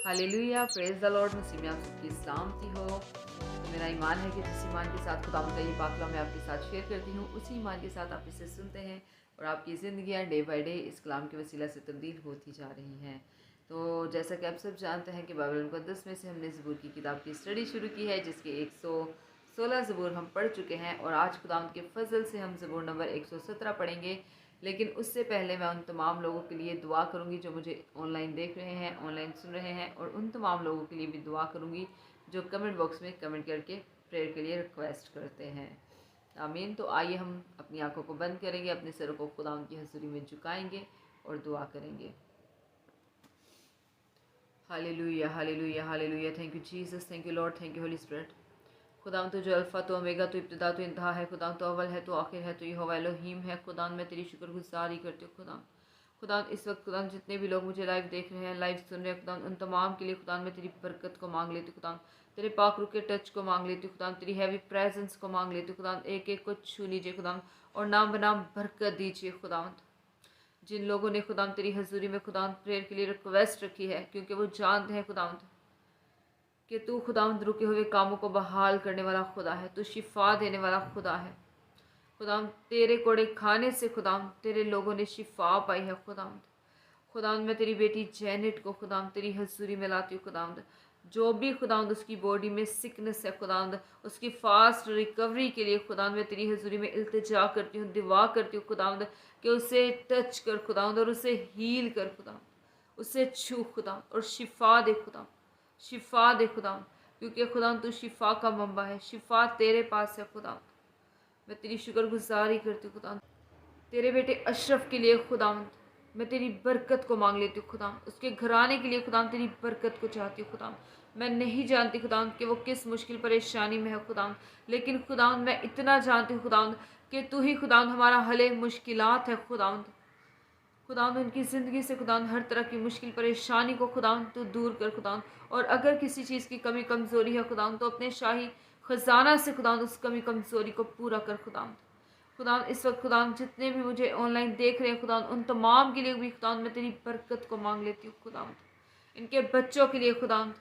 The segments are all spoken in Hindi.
Hallelujah, praise the Lord. मसीह में आप सबकी सलामती हो। तो मेरा ईमान है कि जिस ईमान के साथ खुदा का ये पाकला मैं आपके साथ शेयर करती हूँ, उसी ईमान के साथ आप इसे सुनते हैं और आपकी ज़िंदगियाँ डे बाय डे इस कलाम के वसीला से तब्दील होती जा रही हैं। तो जैसा कि आप सब जानते हैं कि बाइबल मुक़द्दस में से हमने ज़बूर की किताब की स्टडी शुरू की है, जिसके 116 ज़बूर हम पढ़ चुके हैं और आज खुदा के फजल से हम ज़बूर नंबर 117 पढ़ेंगे। लेकिन उससे पहले मैं उन तमाम लोगों के लिए दुआ करूंगी जो मुझे ऑनलाइन देख रहे हैं, ऑनलाइन सुन रहे हैं, और उन तमाम लोगों के लिए भी दुआ करूंगी जो कमेंट बॉक्स में कमेंट करके प्रेयर के लिए रिक्वेस्ट करते हैं। आमीन। तो आइए हम अपनी आंखों को बंद करेंगे, अपने सरों को खुदा की हज़ूरी में झुकाएंगे और दुआ करेंगे। Hallelujah, hallelujah, hallelujah. Thank you Jesus, thank you Lord, thank you Holy Spirit. खुदाम तो जो अल्फ़ा तो ओमेगा तो इब्तिदा तो इंतहा है, खुदाम तो अव्वल है तो आखिर है, तो यहोवा एलोहीम है। खुदाम मैं तेरी शुक्रगुजारी करती हूँ। खुदाम इस वक्त खुदाम जितने भी लोग मुझे लाइव देख रहे हैं, लाइव सुन रहे हैं, खुदाम उन तमाम के लिए खुदाम मैं तेरी बरकत को मांग लेती हूँ। खुदाम तेरे पाक रूह के टच को मांग लेती हूँ। खुदाम तेरी हैवी प्रेजेंस को मांग लेती हूँ। खुदाम एक एक को छू लीजिए खुदाम, और नाम बनाम बरकत दीजिए खुदाम। जिन लोगों ने खुदाम तेरी हजूरी में खुदाम प्रेयर के लिए रिक्वेस्ट रखी है, क्योंकि वो जानते हैं खुदाम कि तू खुदावंद रुके हुए कामों को बहाल करने वाला खुदा है, तू शिफा देने वाला खुदा है। खुदाम तेरे कोड़े खाने से खुदाम तेरे लोगों ने शिफा पाई है। खुदाम मैं तेरी बेटी जैनेट को खुदाम तेरी हजूरी में लाती हूँ। खुदाम जो भी खुदाम उसकी बॉडी में सिकनेस है, खुदाम उसकी फास्ट रिकवरी के लिए खुदाम मैं तेरी हजूरी में इल्तिजा करती हूँ, दुआ करती हूँ खुदाम कि उसे टच कर खुदाम और उसे हील कर खुदाम, उसे छू खुदाम और शिफा दे खुदाम, शिफा दे खुदाम, क्योंकि खुदाम तू शिफा का मंबा है, शिफा तेरे पास है खुदाम। मैं तेरी शुक्रगुजारी करती हूँ खुदाम तेरे बेटे अशरफ के लिए। खुदाम मैं तेरी बरकत को मांग लेती हूँ खुदाम, उसके घराने के लिए खुदाम तेरी बरकत को चाहती हूँ खुदाम। मैं नहीं जानती खुदाम कि वो किस मुश्किल परेशानी में है खुदाम, लेकिन खुदाम मैं इतना जानती हूँ खुदाम कि तू ही खुदाम हमारा हले मुश्किलात है खुदाम। खुदाम उनकी ज़िंदगी से खुदाम हर तरह की मुश्किल परेशानी को खुदाम तो दूर कर खुदाम, और अगर किसी चीज़ की कमी कमज़ोरी है खुदाम तो अपने शाही ख़जाना से खुदाम उस कमी कमज़ोरी को पूरा कर खुदाम। खुदाम इस वक्त खुदाम जितने भी मुझे ऑनलाइन देख रहे हैं खुदाम उन तमाम के लिए भी खुदाम मैं तेरी बरकत को मांग लेती हूँ खुदाम। इनके बच्चों के लिए खुदाम,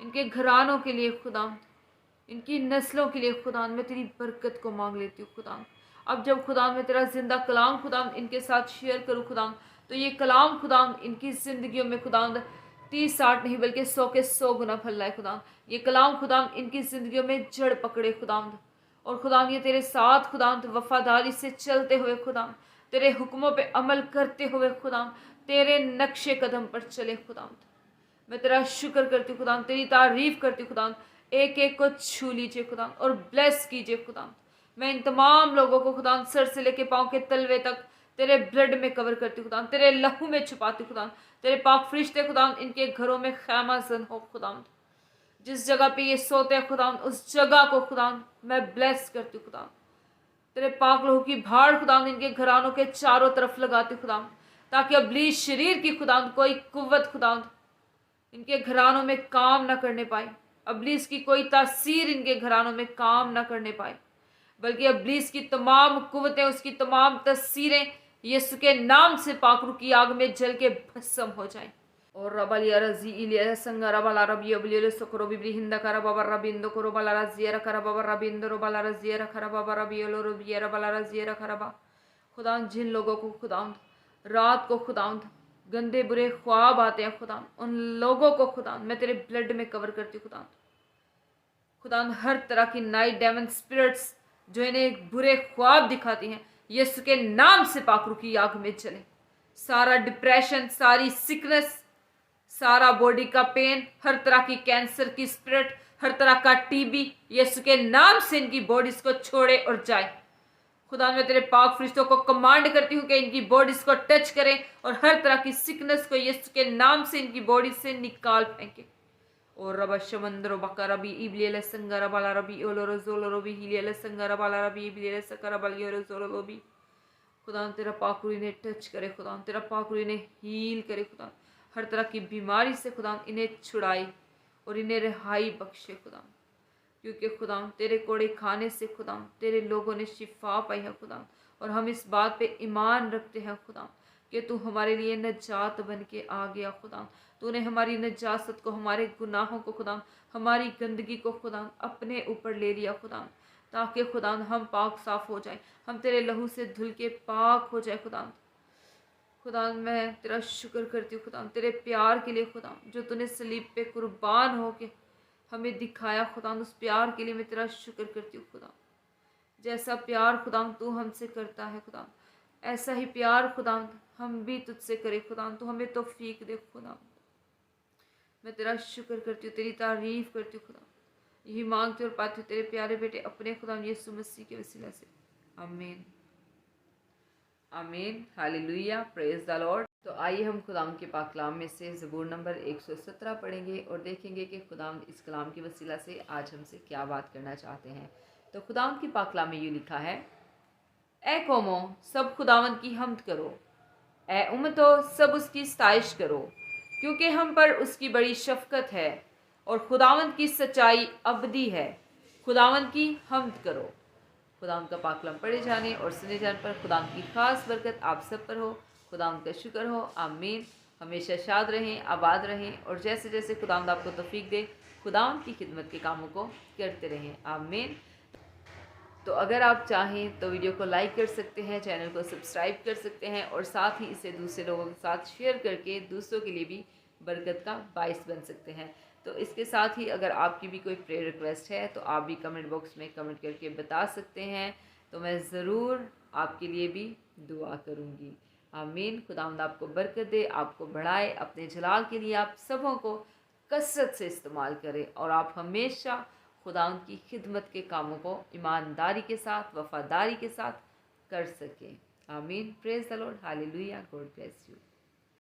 इनके घरानों के लिए खुदाम, इनकी नस्लों के लिए खुदाम मैं तेरी बरकत को मांग लेती हूँ खुदाम। अब जब खुदाम मैं तेरा जिंदा कलाम खुदाम इनके साथ शेयर करूँ खुदाम, तो ये कलाम खुदाम इनकी ज़िंदगियों में खुदाम 30-60 नहीं बल्कि 100 के 100 गुना फल लाए खुदाम। ये कलाम खुदाम इनकी ज़िंदगियों में जड़ पकड़े खुदाम, और खुदाम ये तेरे साथ खुदाम वफादारी से चलते हुए खुदाम, तेरे हुक्मों पे अमल करते हुए खुदाम तेरे नक्शे कदम पर चले खुदाम। मैं तेरा शुक्र करती हूँ खुदाम, तेरी तारीफ करती हूँ खुदाम। एक एक को छू लीजिए खुदाम और ब्लेस कीजिए खुदाम। मैं इन तमाम लोगों को खुदाम सर से लेके पाँव के तलवे तक तेरे ब्लड में कवर करती हूँ खुदाम, तेरे लहू में छुपाती हूँ खुदाम। तेरे पाक फरिश्ते खुदाम इनके घरों में खैमा जन हो खुदाम। जिस जगह पे ये सोते हैं खुदाम उस जगह को खुदाम मैं ब्लेस करती हूँ खुदाम। तेरे पाक लहू की भाड़ खुदाम इनके घरानों के चारों तरफ लगाती हूँ खुदाम, ताकि अबलीस शरीर की खुदाम कोई कुव्वत खुदाम इनके घरानों में काम ना करने पाए, अबलीस की कोई तासीर इनके घरानों में काम ना करने पाए, बल्कि अबलीस की तमाम कुव्वतें, उसकी तमाम तस्सीरें यीशु के नाम से पाकरू की आग में जल के भस्म हो जाएं। और रबालिया रजी इलिया संगा रबाला रबी अबलियो सकोरो बिबली हिंदा करा बाबा रबिंदो को रबाला रजिया करा बाबा रबिंदो रबाला रजिया करा बाबा रबियो रबिया रबाला रजिया करा बा। खुदा जिन लोगों को खुदा रात को खुदा गंदे बुरे ख्वाब आते हैं खुदा, उन लोगों को खुदा मैं तेरे ब्लड में कवर करती हूँ खुदा हर तरह की नाइट डेमन स्पिरिट्स जो इन्हें बुरे ख्वाब दिखाती हैं यीशु के नाम से पाकरू की आग में चले। सारा डिप्रेशन, सारी सिकनेस, सारा बॉडी का पेन, हर तरह की कैंसर की स्पिरिट, हर तरह का टीबी यीशु के नाम से इनकी बॉडीज को छोड़े और जाए। खुदा मैं तेरे पाक फरिश्तों को कमांड करती हूँ कि इनकी बॉडीज को टच करें और हर तरह की सिकनेस को यीशु के नाम से इनकी बॉडी से निकाल फेंके। और रबा शमंदरो बका रबी इबलियल संगा रबाला रबी ओलोरो जोलो रबी हिलियल संगा रबाला रबी इबलियल सका रबाली ओलो जोलो रबी। खुदा तेरा पाकुरी ने टच करे, खुदा तेरा पाकुरी ने हील करे, खुदा हर तरह की बीमारी से खुदा इन्हें छुड़ाई और इन्हें रिहाई बख्शे खुदा, क्योंकि खुदा तेरे कोड़े खाने से खुदा तेरे लोगों ने शिफा पाई है खुदा। और हम इस बात पे ईमान रखते हैं खुदा कि तू हमारे लिए नजात बन के आ गया खुदा, तूने हमारी नजासत को, हमारे गुनाहों को खुदा, हमारी गंदगी को खुदा अपने ऊपर ले लिया खुदा, ताकि खुदा हम पाक साफ हो जाएं, हम तेरे लहू से धुल के पाक हो जाए खुदा। खुदा मैं तेरा शुक्र करती हूँ खुदा तेरे प्यार के लिए खुदा, जो तूने सलीब पे कुर्बान हो के हमें दिखाया खुदा, उस प्यार के लिए मैं तेरा शुक्र करती हूँ खुदा। जैसा प्यार खुदा तू हमसे करता है खुदा, ऐसा ही प्यार खुदा हम भी तुझसे करें खुदा। तू हमें तौफीक दे खुदा। मैं तेरा शुक्र करती हूँ, तेरी तारीफ करती हूँ खुदा। यही मांगती और पाती हूँ तेरे प्यारे बेटे अपने खुदा यीशु मसीह के वसीला से, आमीन आमीन। Hallelujah, praise the Lord. तो आइए हम खुदाम के पाक कलाम में से ज़बूर नंबर 117 पढ़ेंगे और देखेंगे कि खुदाम इस कलाम के वसीला से आज हमसे क्या बात करना चाहते हैं। तो खुदाम की पाक कलाम में यूँ लिखा है, ए कौमों सब खुदावन की हम्द करो, ए उम्मतो सब उसकी सताइश करो, क्योंकि हम पर उसकी बड़ी शफकत है और खुदावन की सच्चाई अबदी है। खुदावन की हम्द करो। खुदाम का पाक कलाम पढ़े जाने और सुने जाने पर खुदाम की खास बरकत आप सब पर हो। खुदाम का शुक्र हो, आमीन। हमेशा शाद रहें, आबाद रहें और जैसे जैसे खुदाम आपको तौफीक दे खुदाम की खिदमत के कामों को करते रहें, आमीन। तो अगर आप चाहें तो वीडियो को लाइक कर सकते हैं, चैनल को सब्सक्राइब कर सकते हैं और साथ ही इसे दूसरे लोगों के साथ शेयर करके दूसरों के लिए भी बरकत का बाइस बन सकते हैं। तो इसके साथ ही अगर आपकी भी कोई प्रेयर रिक्वेस्ट है तो आप भी कमेंट बॉक्स में कमेंट करके बता सकते हैं, तो मैं ज़रूर आपके लिए भी दुआ करूँगी, आमीन। खुदावंद आपको बरकत दे, आपको बढ़ाए, अपने जलाल के लिए आप सबों को कसरत से इस्तेमाल करें और आप हमेशा खुदा की खिदमत के कामों को ईमानदारी के साथ, वफादारी के साथ कर सकें, आमीन। Praise the Lord, hallelujah, God bless you.